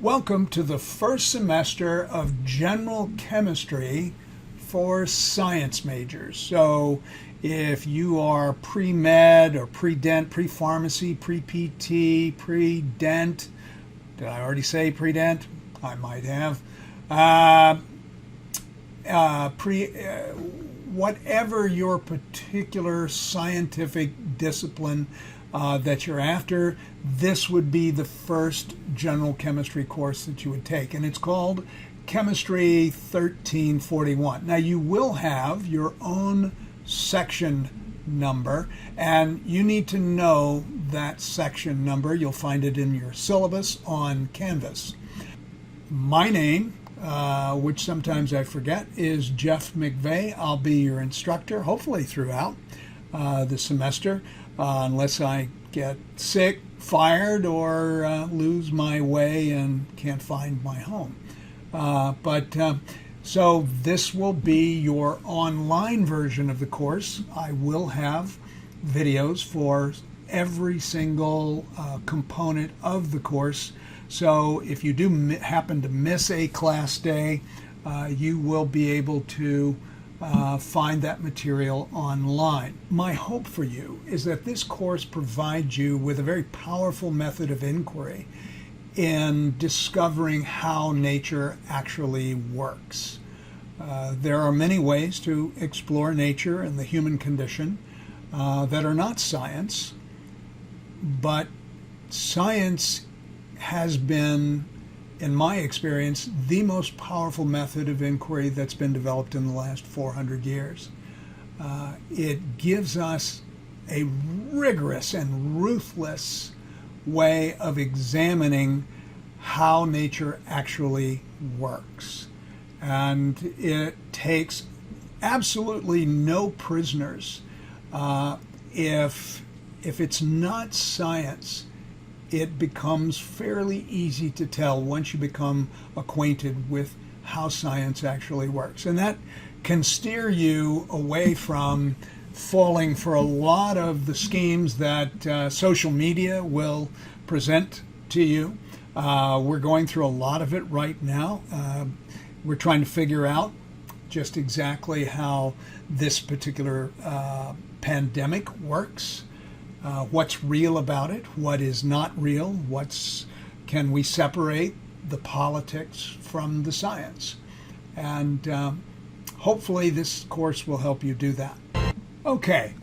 Welcome to the first semester of General Chemistry for science majors. So if you are pre-med or pre-dent, pre-pharmacy, pre-PT, pre-dent, did I already say pre-dent? I might have. Whatever your particular scientific discipline that you're after, this would be the first general chemistry course that you would take. And it's called Chemistry 1341. Now you will have your own section number, and you need to know that section number. You'll find it in your syllabus on Canvas. My name, which sometimes I forget, is Jeff McVeigh. I'll be your instructor, hopefully throughout the semester, unless I get sick, fired, or lose my way and can't find my home. So this will be your online version of the course. I will have videos for every single component of the course. So if you do happen to miss a class day, you will be able to find that material online. My hope for you is that this course provides you with a very powerful method of inquiry in discovering how nature actually works. There are many ways to explore nature and the human condition that are not science, but science has been, in my experience, the most powerful method of inquiry that's been developed in the last 400 years. It gives us a rigorous and ruthless way of examining how nature actually works. And it takes absolutely no prisoners. If it's not science, it becomes fairly easy to tell once you become acquainted with how science actually works. And that can steer you away from falling for a lot of the schemes that social media will present to you. We're going through a lot of it right now. We're trying to figure out just exactly how this particular pandemic works. What's real about it, what is not real, can we separate the politics from the science? And hopefully this course will help you do that. Okay,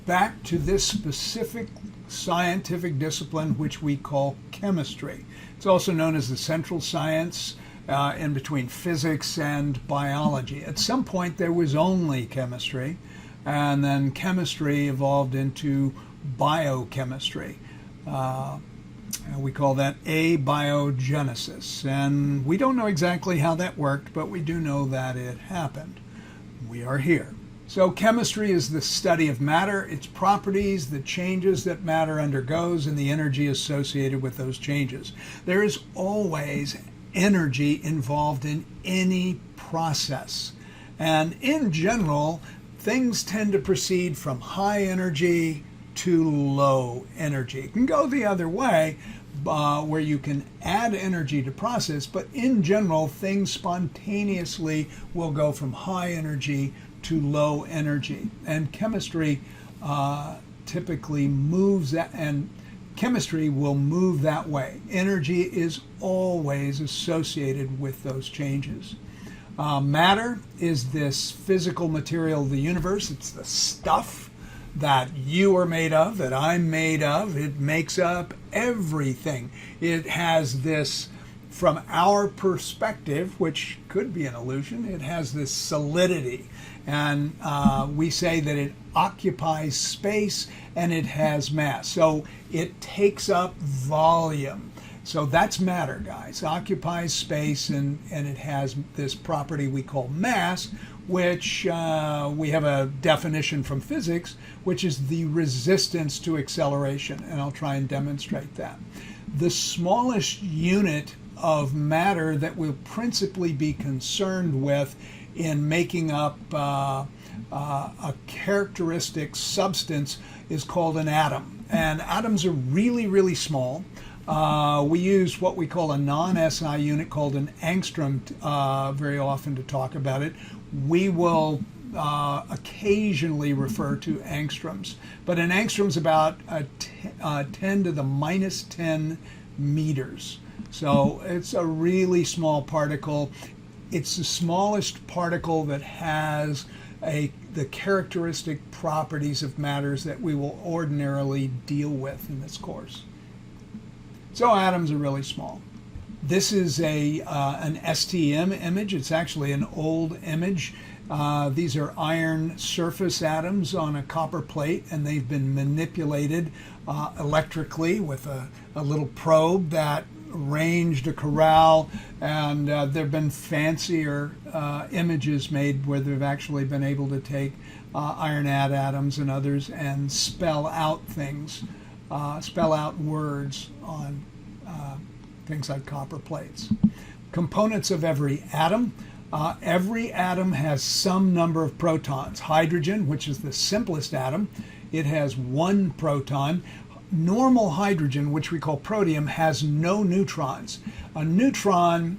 back to this specific scientific discipline which we call chemistry. It's also known as the central science in between physics and biology. At some point there was only chemistry, and then chemistry evolved into biochemistry. We call that abiogenesis, and we don't know exactly how that worked, but we do know that it happened. We are here. So chemistry is the study of matter, its properties, the changes that matter undergoes, and the energy associated with those changes. There is always energy involved in any process, and in general things tend to proceed from high energy to low energy. It can go the other way, where you can add energy to process, but in general things spontaneously will go from high energy to low energy. And chemistry typically moves that, and chemistry will move that way. Energy is always associated with those changes. Matter is this physical material of the universe. It's the stuff that you are made of, that I'm made of. It makes up everything. It has this, from our perspective, which could be an illusion, it has this solidity. And we say that it occupies space and it has mass. So it takes up volume. So that's matter, guys. Occupies space and it has this property we call mass, which we have a definition from physics, which is the resistance to acceleration. And I'll try and demonstrate that. The smallest unit of matter that we'll principally be concerned with in making up a characteristic substance is called an atom. And atoms are really, really small. We use what we call a non-SI unit called an angstrom very often to talk about it. We will occasionally refer to angstroms, but an angstrom is about 10 to the minus 10 meters. So it's a really small particle. It's the smallest particle that has the characteristic properties of matters that we will ordinarily deal with in this course. So atoms are really small. This is an STM image. It's actually an old image. These are iron surface atoms on a copper plate, and they've been manipulated electrically with a little probe that ranged a corral, and there have been fancier images made where they've actually been able to take iron atoms and others and spell out things, spell out words on things like copper plates. Components of every atom. Every atom has some number of protons. Hydrogen, which is the simplest atom, it has one proton. Normal hydrogen, which we call protium, has no neutrons. A neutron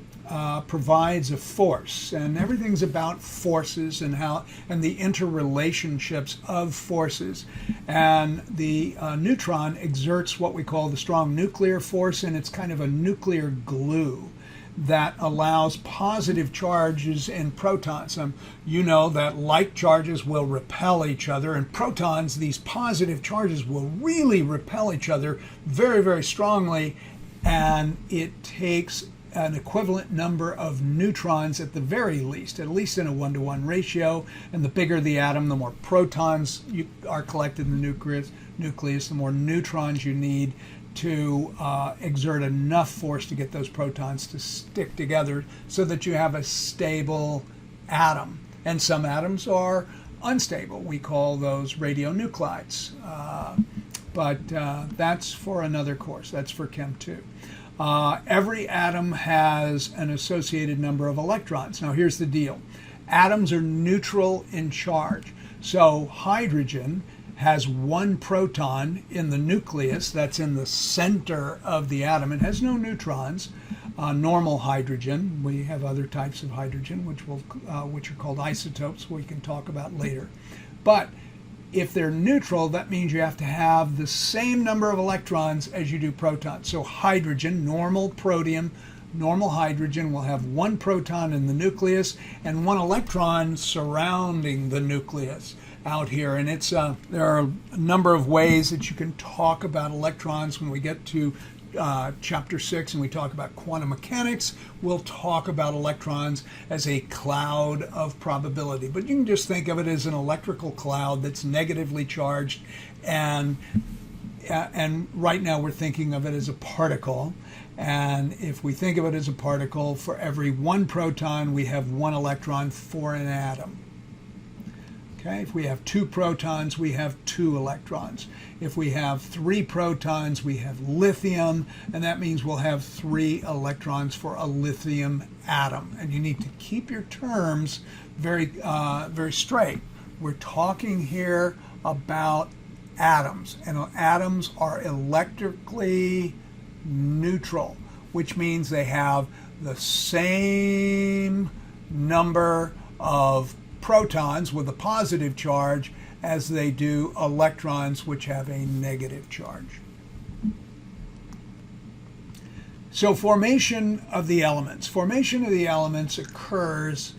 provides a force, and everything's about forces and the interrelationships of forces. And the neutron exerts what we call the strong nuclear force, and it's kind of a nuclear glue that allows positive charges in protons. You know that like charges will repel each other, and protons, these positive charges, will really repel each other very, very strongly, and it takes an equivalent number of neutrons at the very least, at least in a 1-to-1 ratio, and the bigger the atom, the more protons are collected in the nucleus, the more neutrons you need to exert enough force to get those protons to stick together so that you have a stable atom. And some atoms are unstable. We call those radionuclides. But that's for another course. That's for Chem 2. Every atom has an associated number of electrons. Now here's the deal. Atoms are neutral in charge. So hydrogen has one proton in the nucleus that's in the center of the atom. It has no neutrons. Normal hydrogen, we have other types of hydrogen which are called isotopes, we can talk about later. But if they're neutral, that means you have to have the same number of electrons as you do protons. So hydrogen, normal protium, normal hydrogen will have one proton in the nucleus and one electron surrounding the nucleus out here. And there are a number of ways that you can talk about electrons. When we get to chapter 6 and we talk about quantum mechanics, we'll talk about electrons as a cloud of probability. But you can just think of it as an electrical cloud that's negatively charged, and right now we're thinking of it as a particle. And if we think of it as a particle, for every one proton we have one electron for an atom. Okay, if we have two protons, we have two electrons. If we have three protons, we have lithium, and that means we'll have 3 electrons for a lithium atom. And you need to keep your terms very, very straight. We're talking here about atoms, and atoms are electrically neutral, which means they have the same number of protons with a positive charge as they do electrons which have a negative charge. So formation of the elements. Formation of the elements occurs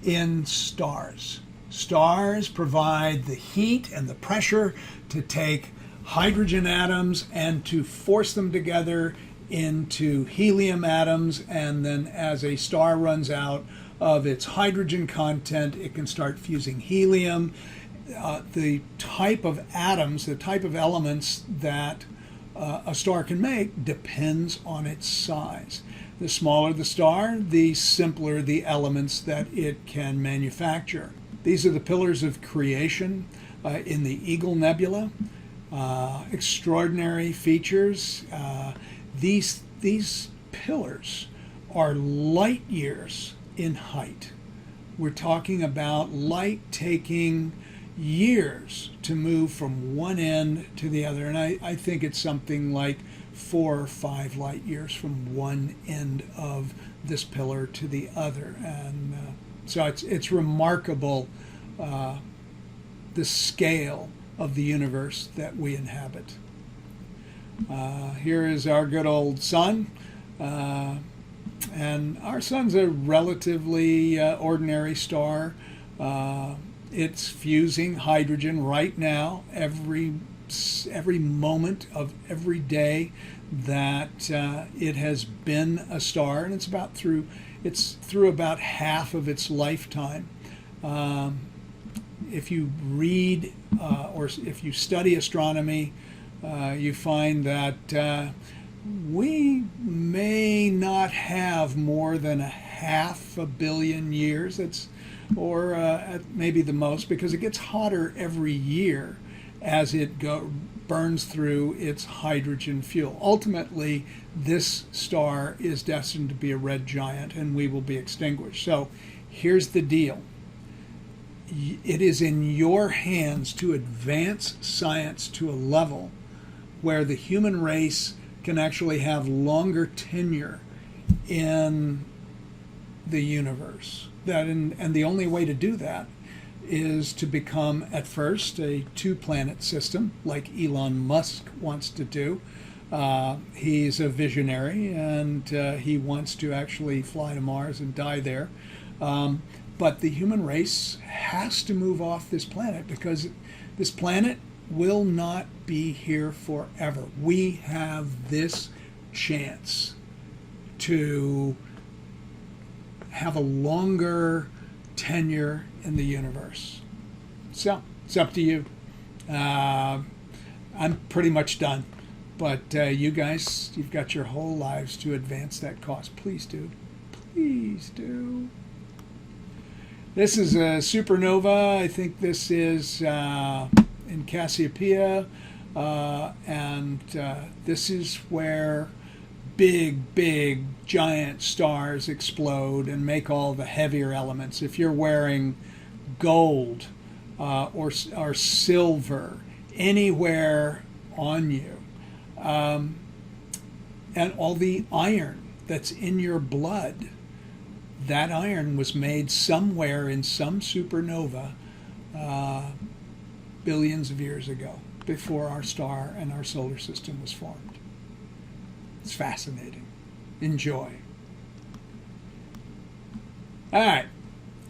in stars. Stars provide the heat and the pressure to take hydrogen atoms and to force them together into helium atoms, and then as a star runs out of its hydrogen content, it can start fusing helium. The type of atoms, the type of elements that a star can make depends on its size. The smaller the star, the simpler the elements that it can manufacture. These are the pillars of creation in the Eagle Nebula. Extraordinary features. These pillars are light years in height. We're talking about light taking years to move from one end to the other, and I think it's something like 4 or 5 light years from one end of this pillar to the other. And so it's remarkable, the scale of the universe that we inhabit. Here is our good old sun. And our sun's a relatively ordinary star. It's fusing hydrogen right now, every moment of every day that it has been a star, and it's through about half of its lifetime. If you read or if you study astronomy, you find that we may not have more than 500 million years. Or at maybe the most, because it gets hotter every year as it burns through its hydrogen fuel. Ultimately, this star is destined to be a red giant, and we will be extinguished. So here's the deal. It is in your hands to advance science to a level where the human race can actually have longer tenure in the universe. And the only way to do that is to become, at first, a 2-planet system, like Elon Musk wants to do. He's a visionary, and he wants to actually fly to Mars and die there. But the human race has to move off this planet, because this planet will not be here forever. We have this chance to have a longer tenure in the universe. So it's up to you. I'm pretty much done, but you guys, you've got your whole lives to advance that cause. Please do. Please do. This is a supernova. I think this is in Cassiopeia, and this is where big giant stars explode and make all the heavier elements. If you're wearing gold or silver anywhere on you, and all the iron that's in your blood, that iron was made somewhere in some supernova billions of years ago, before our star and our solar system was formed. It's fascinating. Enjoy. All right.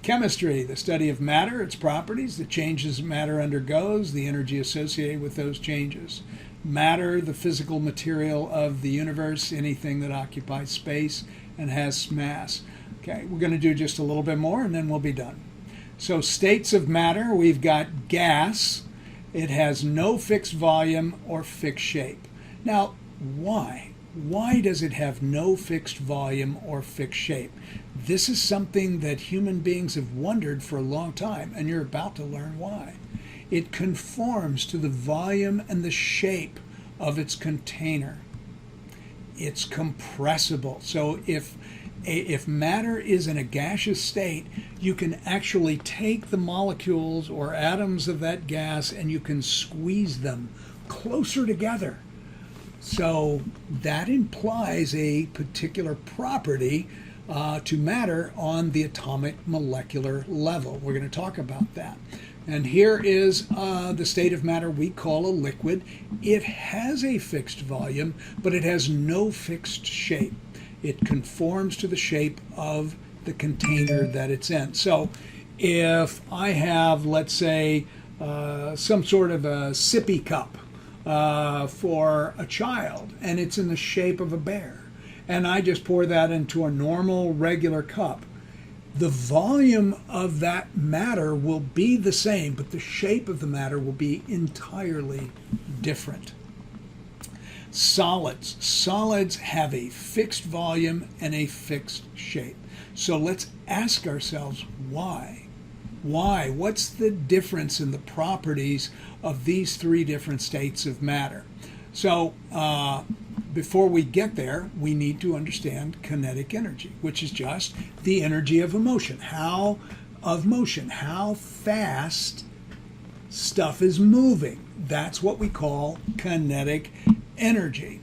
Chemistry, the study of matter, its properties, the changes matter undergoes, the energy associated with those changes. Matter, the physical material of the universe, anything that occupies space and has mass. Okay, we're going to do just a little bit more and then we'll be done. So states of matter, we've got gas. It has no fixed volume or fixed shape. Now, why? Why does it have no fixed volume or fixed shape? This is something that human beings have wondered for a long time, and you're about to learn why. It conforms to the volume and the shape of its container. It's compressible. So if matter is in a gaseous state, you can actually take the molecules or atoms of that gas and you can squeeze them closer together. So that implies a particular property to matter on the atomic molecular level. We're going to talk about that. And here is the state of matter we call a liquid. It has a fixed volume, but it has no fixed shape. It conforms to the shape of the container that it's in. So if I have, let's say, some sort of a sippy cup for a child, and it's in the shape of a bear, and I just pour that into a normal, regular cup, the volume of that matter will be the same, but the shape of the matter will be entirely different. Solids have a fixed volume and a fixed shape. So let's ask ourselves why. Why? What's the difference in the properties of these three different states of matter? So before we get there, we need to understand kinetic energy, which is just the energy of motion. How fast stuff is moving. That's what we call kinetic energy.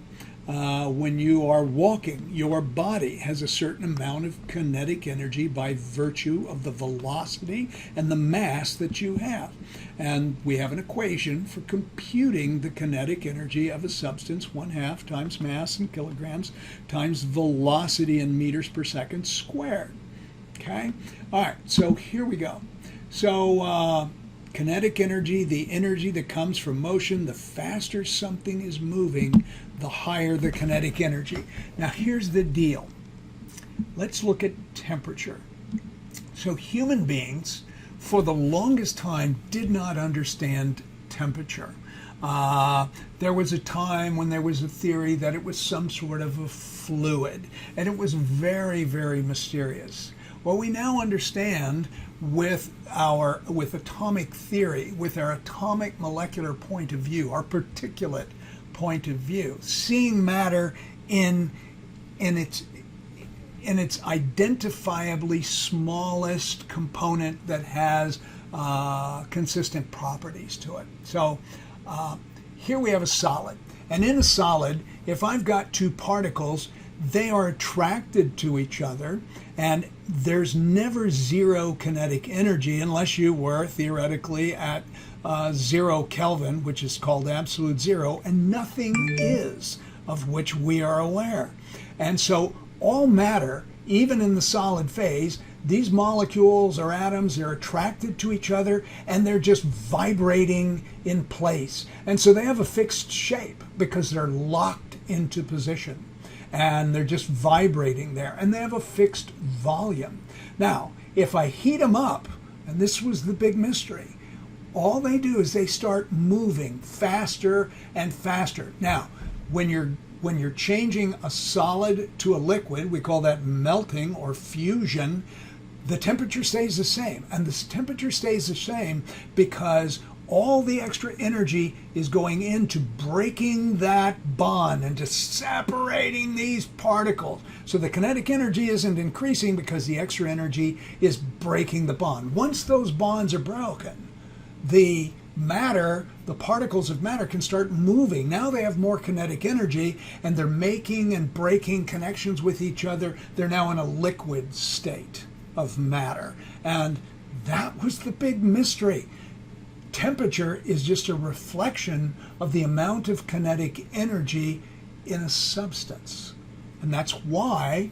When you are walking, your body has a certain amount of kinetic energy by virtue of the velocity and the mass that you have. And we have an equation for computing the kinetic energy of a substance, 1/2 times mass in kilograms times velocity in meters per second squared. Okay? All right, so here we go. So kinetic energy, the energy that comes from motion, the faster something is moving, the higher the kinetic energy. Now here's the deal. Let's look at temperature. So human beings, for the longest time, did not understand temperature. There was a time when there was a theory that it was some sort of a fluid, and it was very, very mysterious. Well, we now understand with atomic theory, with our atomic molecular point of view, our particulate point of view, seeing matter in its identifiably smallest component that has consistent properties to it. So here we have a solid, and in a solid, if I've got two particles, they are attracted to each other, and there's never zero kinetic energy unless you were theoretically at 0 Kelvin, which is called absolute zero, and nothing is of which we are aware. And so all matter, even in the solid phase, these molecules or atoms, they're attracted to each other and they're just vibrating in place. And so they have a fixed shape because they're locked into position. And they're just vibrating there, and they have a fixed volume. Now, if I heat them up, and this was the big mystery, all they do is they start moving faster and faster. Now, when you're changing a solid to a liquid, we call that melting or fusion, the temperature stays the same. And the temperature stays the same because all the extra energy is going into breaking that bond and just separating these particles. So the kinetic energy isn't increasing because the extra energy is breaking the bond. Once those bonds are broken, the matter, the particles of matter can start moving. Now they have more kinetic energy and they're making and breaking connections with each other. They're now in a liquid state of matter. And that was the big mystery. Temperature is just a reflection of the amount of kinetic energy in a substance. And that's why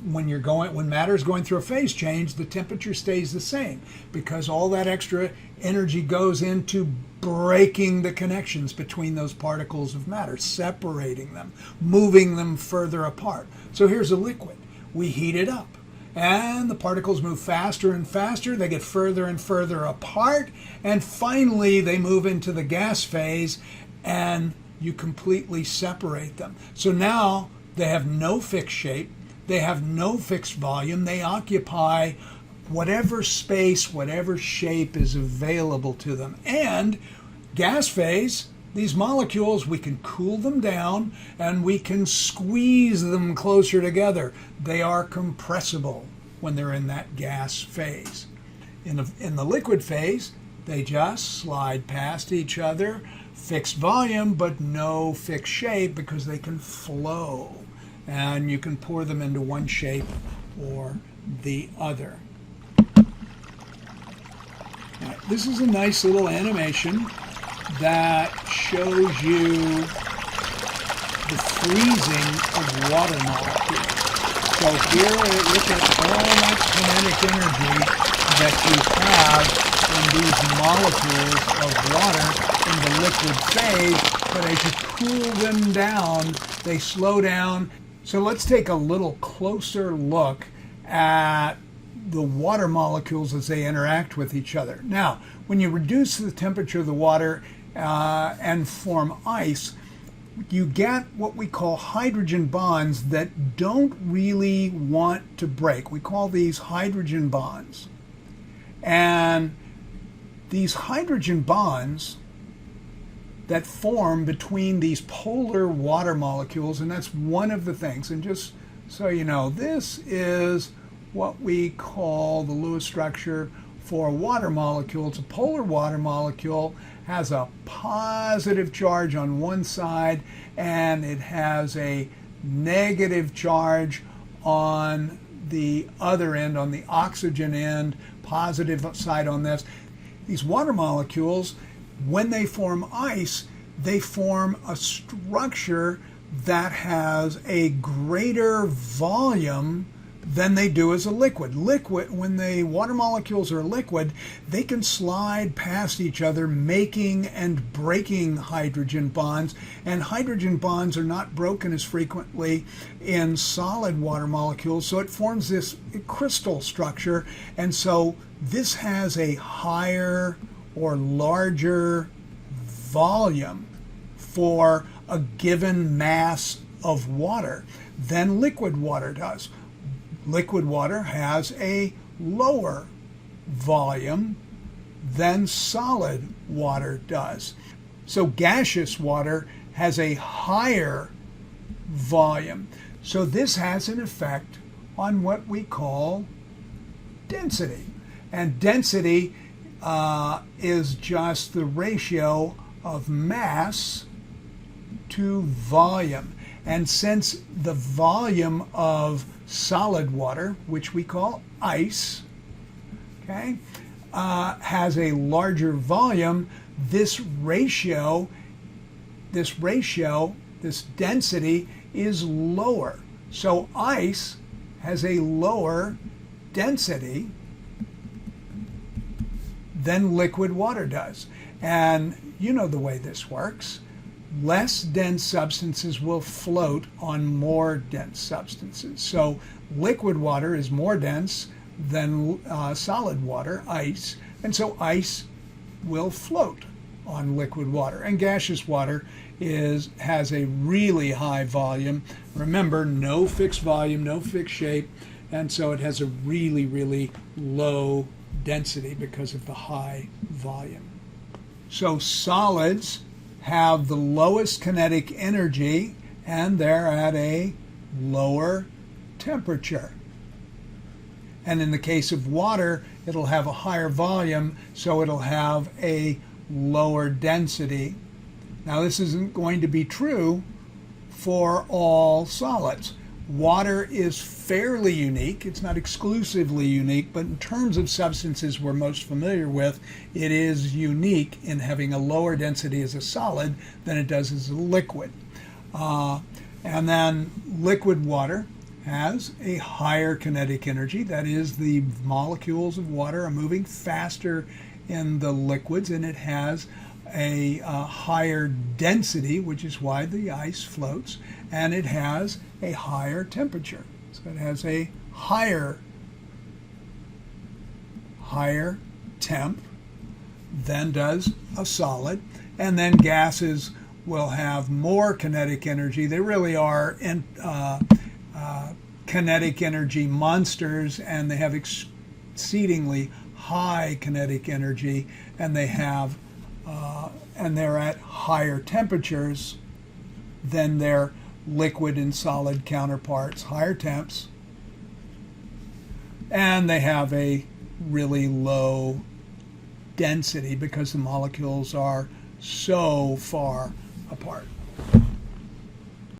when matter is going through a phase change, the temperature stays the same, because all that extra energy goes into breaking the connections between those particles of matter, separating them, moving them further apart. So here's a liquid. We heat it up, and the particles move faster and faster. They get further and further apart, and finally they move into the gas phase, and you completely separate them. So now they have no fixed shape. They have no fixed volume. They occupy whatever space, whatever shape is available to them. And gas phase, these molecules, we can cool them down and we can squeeze them closer together. They are compressible when they're in that gas phase. In the liquid phase, they just slide past each other, fixed volume, but no fixed shape because they can flow. And you can pour them into one shape or the other. Now, this is a nice little animation that shows you the freezing of water molecules. So here, look at all that kinetic energy that you have in these molecules of water in the liquid phase, but as you cool them down, they slow down. So let's take a little closer look at the water molecules as they interact with each other. Now, when you reduce the temperature of the water and form ice, you get what we call hydrogen bonds that don't really want to break. We call these hydrogen bonds. And these hydrogen bonds that form between these polar water molecules, and that's one of the things. And just so you know, this is what we call the Lewis structure for a water molecule. It's a polar water molecule, has a positive charge on one side, and it has a negative charge on the other end, on the oxygen end, positive side on this. These water molecules, when they form ice, they form a structure that has a greater volume than they do as a liquid. When the water molecules are liquid, they can slide past each other, making and breaking hydrogen bonds, and hydrogen bonds are not broken as frequently in solid water molecules, so it forms this crystal structure, and so this has a higher or larger volume for a given mass of water than liquid water does. Liquid water has a lower volume than solid water does. So gaseous water has a higher volume. So this has an effect on what we call density. And density is just the ratio of mass to volume. And since the volume of solid water, which we call ice, okay, has a larger volume, this density is lower. So ice has a lower density than liquid water does. And you know the way this works. Less dense substances will float on more dense substances. So liquid water is more dense than solid water, ice, and so ice will float on liquid water. And gaseous water has a really high volume. Remember, no fixed volume, no fixed shape, and so it has a really, really low density because of the high volume. So solids have the lowest kinetic energy, and they're at a lower temperature. And in the case of water, it'll have a higher volume, so it'll have a lower density. Now, this isn't going to be true for all solids. Water is fairly unique. It's not exclusively unique, but in terms of substances we're most familiar with, it is unique in having a lower density as a solid than it does as a liquid. And then liquid water has a higher kinetic energy. That is, the molecules of water are moving faster in the liquids, and it has a higher density, which is why the ice floats, and it has a higher temperature. So it has a higher temp than does a solid. And then gases will have more kinetic energy. They really are kinetic energy monsters, and they have exceedingly high kinetic energy, and they're at higher temperatures than their liquid and solid counterparts, higher temps, and they have a really low density because the molecules are so far apart.